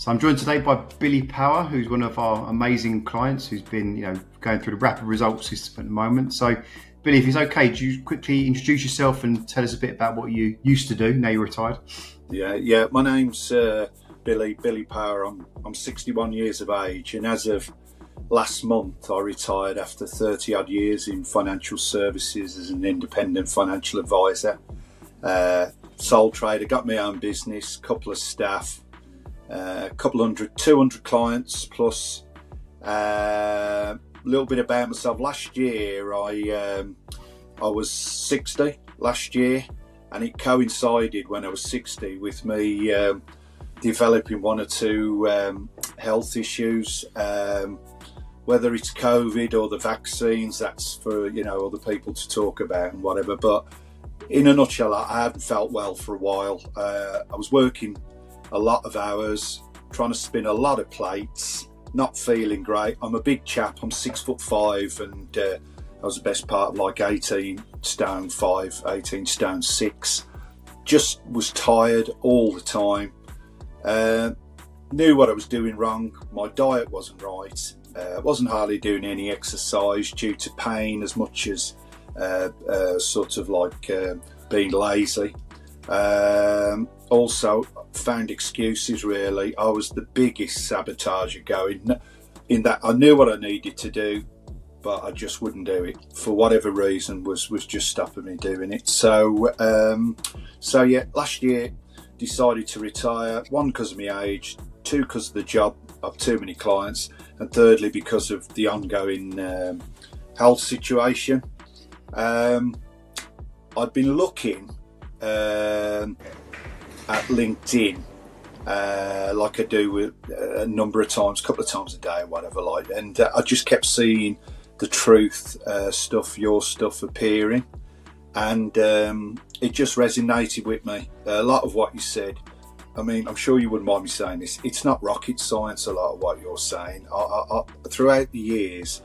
So I'm joined today by Billy Power, who's one of our amazing clients who's been, going through the rapid results system at the moment. So Billy, if it's okay, do you quickly introduce yourself and tell us a bit about what you used to do now you're retired? Yeah. My name's Billy Power. I'm 61 years of age, and as of last month, I retired after 30 odd years in financial services as an independent financial advisor. Sole trader, got my own business, couple of staff, 200 clients plus. A little bit about myself. Last year, I was 60 last year, and it coincided when I was 60 with me developing one or two health issues. Whether it's COVID or the vaccines, that's for other people to talk about and whatever. But in a nutshell, I hadn't felt well for a while. I was working a lot of hours, trying to spin a lot of plates, not feeling great. I'm a big chap. I'm 6'5", and I was the best part of like 18 stone 5, 18 stone 6. Just was tired all the time. Knew what I was doing wrong. My diet wasn't right. Wasn't hardly doing any exercise due to pain as much as being lazy. Also found excuses really. I was the biggest sabotager going, in that I knew what I needed to do, but I just wouldn't do it for whatever reason was just stopping me doing it. So last year decided to retire, one because of my age, two because of the job, of too many clients, and thirdly because of the ongoing health situation. I'd been looking at LinkedIn like I do with a number of times, a couple of times a day or whatever, and I just kept seeing the truth your stuff appearing, and it just resonated with me. A lot of what you said, I mean, I'm sure you wouldn't mind me saying this, it's not rocket science, a lot of what you're saying. I throughout the years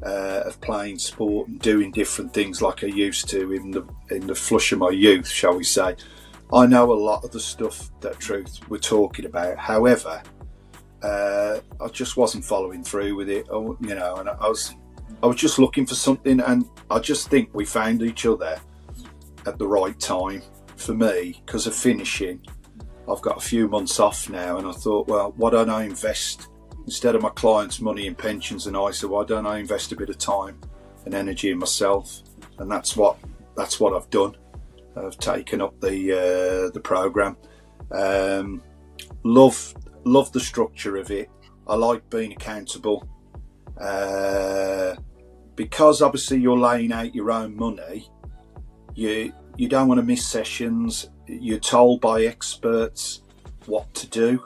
of playing sport and doing different things like I used to in the flush of my youth, shall we say, I know a lot of the stuff that truth we're talking about. However, I just wasn't following through with it, and I was just looking for something, and I just think we found each other at the right time for me because of finishing. I've got a few months off now, and I thought, well, why don't I invest, instead of my clients' money in pensions and ISA, why don't I invest a bit of time and energy in myself? And that's what I've done. I've taken up the program. Love the structure of it. I like being accountable because obviously you're laying out your own money. You don't want to miss sessions. You're told by experts what to do.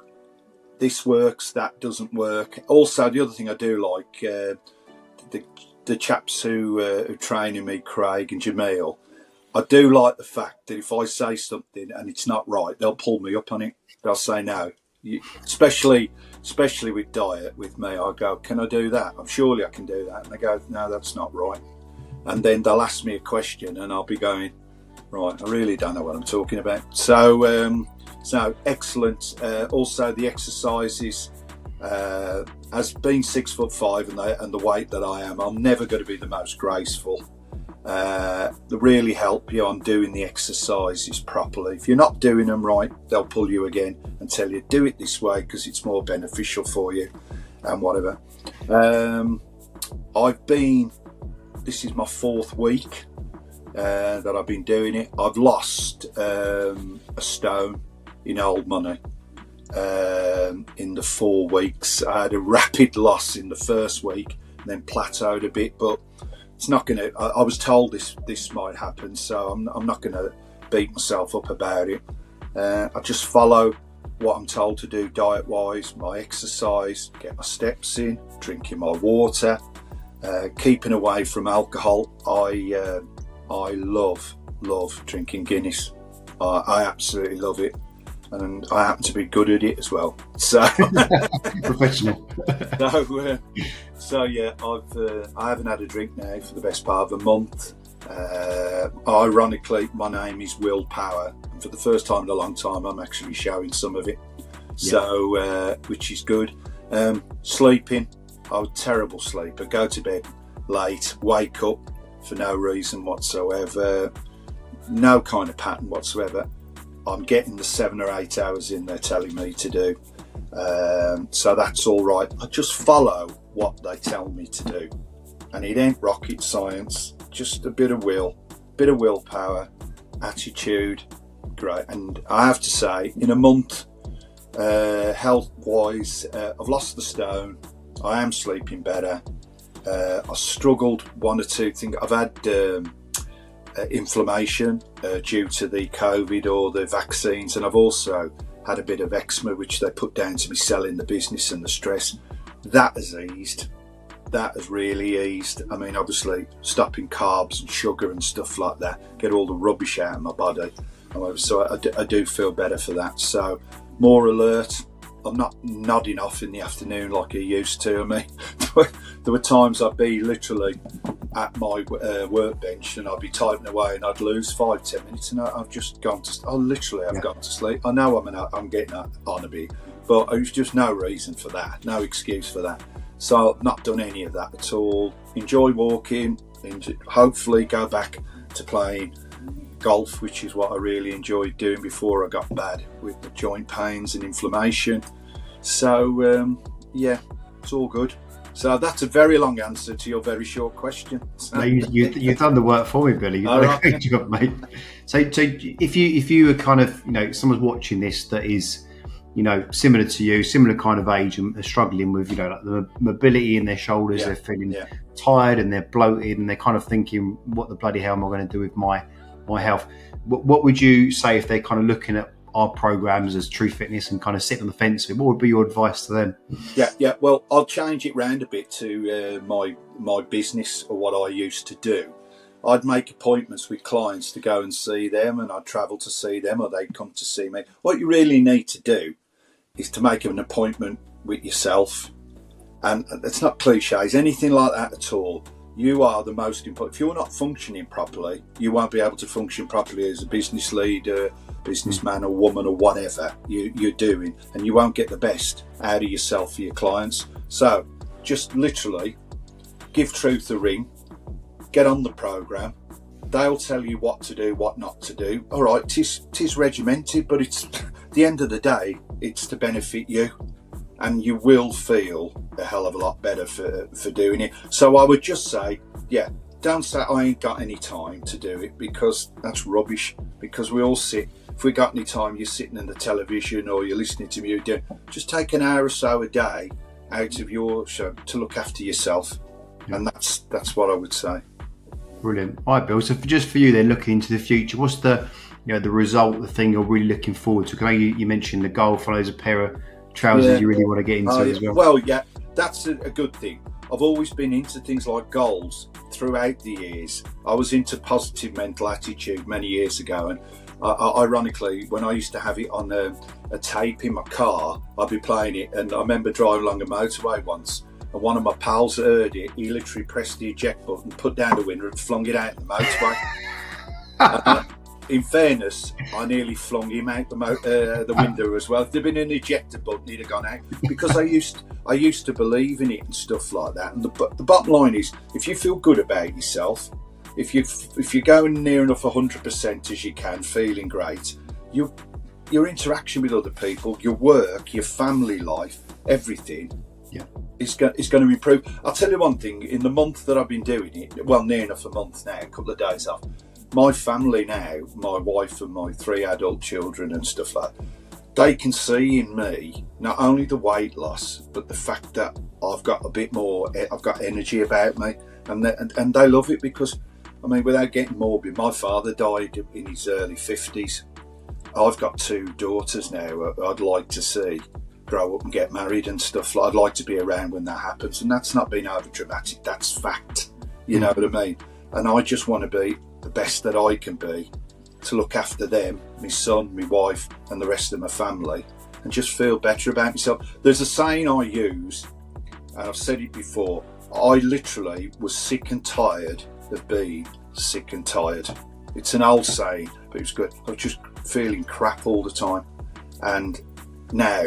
This works, that doesn't work. Also, the other thing I do like, the chaps who are training me, Craig and Jamil, I do like the fact that if I say something and it's not right, they'll pull me up on it. They'll say no. Especially with diet, with me, I go, can I do that? Surely I can do that. And they go, no, that's not right. And then they'll ask me a question and I'll be going, right, I really don't know what I'm talking about. So excellent. Also, the exercises, as being 6'5" and the weight that I am, I'm never going to be the most graceful. They really help you on doing the exercises properly. If you're not doing them right, they'll pull you again and tell you, do it this way because it's more beneficial for you and whatever. This is my 4th week that I've been doing it. I've lost a stone in old money in the 4 weeks. I had a rapid loss in the first week and then plateaued a bit, but it's not going to, I was told this might happen, so I'm not going to beat myself up about it. I just follow what I'm told to do diet wise, my exercise, get my steps in, drinking my water, keeping away from alcohol. I love drinking Guinness. I absolutely love it, and I happen to be good at it as well. So professional. So yeah, I haven't had a drink now for the best part of a month. Ironically, my name is Will Power, and for the first time in a long time, I'm actually showing some of it. So, which is good. Sleeping, I'm a terrible sleeper. Go to bed late, wake up for no reason whatsoever, no kind of pattern whatsoever. I'm getting the 7 or 8 hours in they're telling me to do. So that's all right. I just follow what they tell me to do. And it ain't rocket science, just a bit of willpower, attitude, great. And I have to say, in a month, health-wise, I've lost the stone. I am sleeping better. I struggled one or two things. I've had inflammation due to the COVID or the vaccines, and I've also had a bit of eczema, which they put down to me selling the business and the stress. That has eased. That has really eased. I mean, obviously, stopping carbs and sugar and stuff like that, get all the rubbish out of my body. So I do feel better for that. So more alert. I'm not nodding off in the afternoon like I used to. I mean, there were times I'd be literally at my workbench and I'd be typing away and I'd lose 5-10 minutes and I've just gone to. I've gone to sleep. I know I'm getting on a bit, but there's just no reason for that, no excuse for that. So I've not done any of that at all. Enjoy walking, and hopefully go back to playing golf, which is what I really enjoyed doing before I got bad with the joint pains and inflammation. So yeah, it's all good. So that's a very long answer to your very short question. So. No, you've done the work for me, Billy. You've done a great job, mate. So if you were kind of, someone's watching this that is, similar to you, similar kind of age, and are struggling with, like the mobility in their shoulders, they're feeling tired and they're bloated and they're kind of thinking, what the bloody hell am I going to do with my health? What would you say if they're kind of looking at our programs as True Fitness and kind of sitting on the fence? What would be your advice to them? Yeah. Well, I'll change it round a bit to my business or what I used to do. I'd make appointments with clients to go and see them, and I'd travel to see them, or they'd come to see me. What you really need to do is to make an appointment with yourself, and it's not cliches, anything like that at all. You are the most important. If you're not functioning properly, you won't be able to function properly as a business leader, businessman or woman or whatever you're doing, and you won't get the best out of yourself for your clients. So just literally give Truth a ring, get on the program. They'll tell you what to do, what not to do. All right, tis regimented, but it's at the end of the day, it's to benefit you. And you will feel a hell of a lot better for doing it. So I would just say, don't say I ain't got any time to do it, because that's rubbish. Because we all sit. If we got any time, you're sitting in the television or you're listening to music. Just take an hour or so a day out of your show to look after yourself, and that's what I would say. Brilliant. All right, Bill. So just for you, then, looking into the future, what's the the result, the thing you're really looking forward to? Because I know you mentioned the golf. I know there's a pair of trousers you really want to get into as well. Well, that's a good thing. I've always been into things like goals throughout the years. I was into positive mental attitude many years ago, and ironically, when I used to have it on a tape in my car, I'd be playing it, and I remember driving along a motorway once, and one of my pals heard it. He literally pressed the eject button, put down the window and flung it out in the motorway. In fairness, I nearly flung him out the window as well. If there'd been an ejector button, he'd have gone out, because I used to believe in it and stuff like that. And the bottom line is, if you feel good about yourself, if you're going near enough 100% as you can, feeling great, your interaction with other people, your work, your family life, everything, is going to improve. I'll tell you one thing. In the month that I've been doing it, well, near enough a month now, a couple of days off. My family now, my wife and my 3 adult children and stuff like that, they can see in me not only the weight loss, but the fact that I've got a bit more, I've got energy about me, and they love it, because, I mean, without getting morbid, my father died in his early 50s. I've got 2 daughters now I'd like to see grow up and get married and stuff. I'd like to be around when that happens, and that's not being over dramatic, that's fact, you know what I mean? And I just want to be the best that I can be to look after them, my son, my wife, and the rest of my family, and just feel better about myself. There's a saying I use, and I've said it before, I literally was sick and tired of being sick and tired. It's an old saying, but it's good. I was just feeling crap all the time, and Now,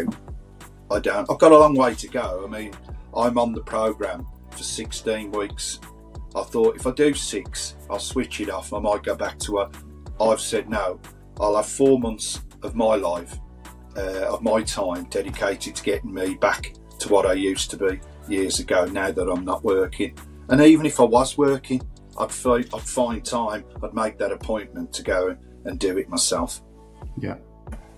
I don't. I've got a long way to go. I mean, I'm on the program for 16 weeks. I thought if I do 6, I'll switch it off. I might go back to I've said no. I'll have 4 months of my life, of my time dedicated to getting me back to what I used to be years ago, now that I'm not working. And even if I was working, I'd find time, I'd make that appointment to go and do it myself. Yeah.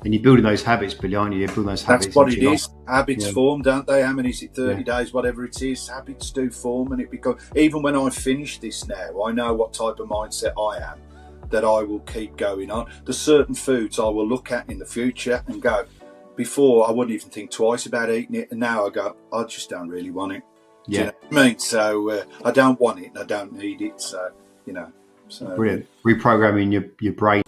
And you're building those habits, Billy, aren't you? You're building those habits. That's what it is. Habits Yeah. form, don't they? How many is it? 30 days, whatever it is. Habits do form, and it becomes. Even when I finish this now, I know what type of mindset I am, that I will keep going on. There's certain foods I will look at in the future and go, before I wouldn't even think twice about eating it, and now I go, I just don't really want it. Do you know what I mean? So I don't want it and I don't need it. So, you know. So brilliant. Reprogramming your brain.